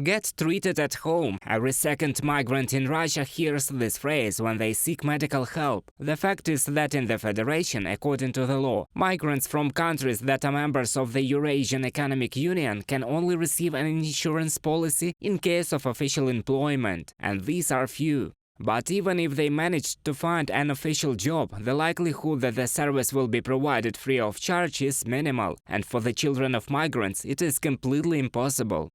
Get treated at home. Every second migrant in Russia hears this phrase when they seek medical help. The fact is that in the Federation, according to the law, migrants from countries that are members of the Eurasian Economic Union can only receive an insurance policy in case of official employment, and these are few. But even if they manage to find an official job, the likelihood that the service will be provided free of charge is minimal, and for the children of migrants, it is completely impossible.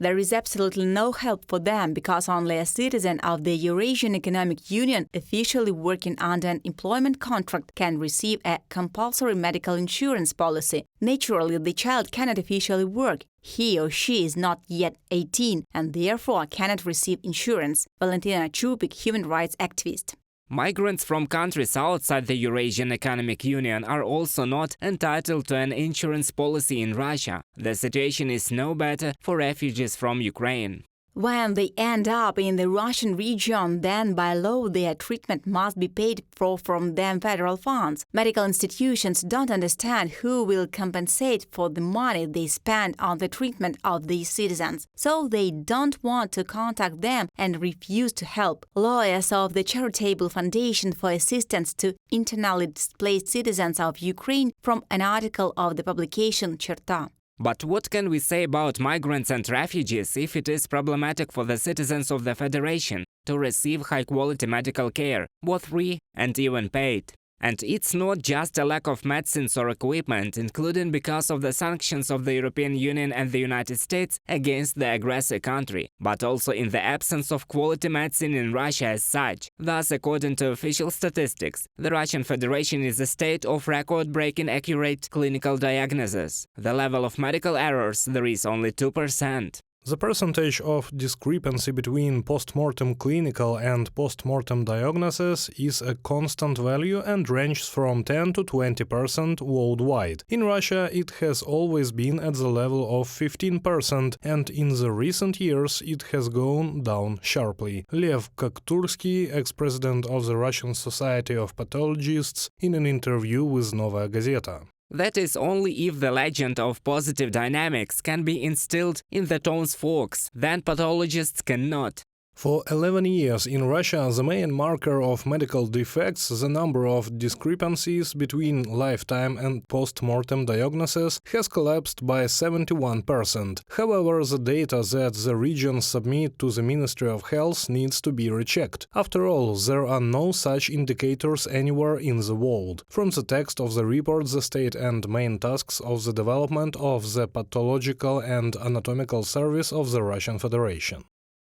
There is absolutely no help for them because only a citizen of the Eurasian Economic Union officially working under an employment contract can receive a compulsory medical insurance policy. Naturally, the child cannot officially work. He or she is not yet 18 and therefore cannot receive insurance. Valentina Chupik, human rights activist. Migrants from countries outside the Eurasian Economic Union are also not entitled to an insurance policy in Russia. The situation is no better for refugees from Ukraine. When they end up in the Russian region, then by law their treatment must be paid for from them federal funds. Medical institutions don't understand who will compensate for the money they spend on the treatment of these citizens, so they don't want to contact them and refuse to help. Lawyers of the charitable foundation for assistance to internally displaced citizens of Ukraine from an article of the publication Cherta. But what can we say about migrants and refugees if it is problematic for the citizens of the Federation to receive high-quality medical care, both free and even paid? And it's not just a lack of medicines or equipment, including because of the sanctions of the European Union and the United States against the aggressor country, but also in the absence of quality medicine in Russia as such. Thus, according to official statistics, the Russian Federation is a state of record-breaking accurate clinical diagnosis. The level of medical errors there is only 2%. The percentage of discrepancy between post-mortem clinical and post-mortem diagnosis is a constant value and ranges from 10 to 20% worldwide. In Russia, it has always been at the level of 15%, and in the recent years it has gone down sharply. Lev Kaktursky, ex-president of the Russian Society of Pathologists, in an interview with Novaya Gazeta. That is only if the legend of positive dynamics can be instilled in the townsfolks, then pathologists cannot. For 11 years in Russia, the main marker of medical defects, the number of discrepancies between lifetime and post-mortem diagnosis, has collapsed by 71%. However, the data that the regions submit to the Ministry of Health needs to be rechecked. After all, there are no such indicators anywhere in the world. From the text of the report, the state and main tasks of the development of the pathological and anatomical service of the Russian Federation.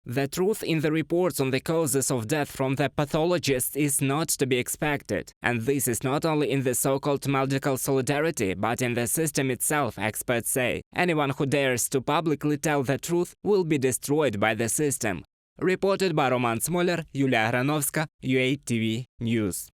The truth in the reports on the causes of death from the pathologists is not to be expected. And this is not only in the so-called medical solidarity, but in the system itself, experts say. Anyone who dares to publicly tell the truth will be destroyed by the system. Reported by Roman Smoler, Yulia Agranovska, UATV News.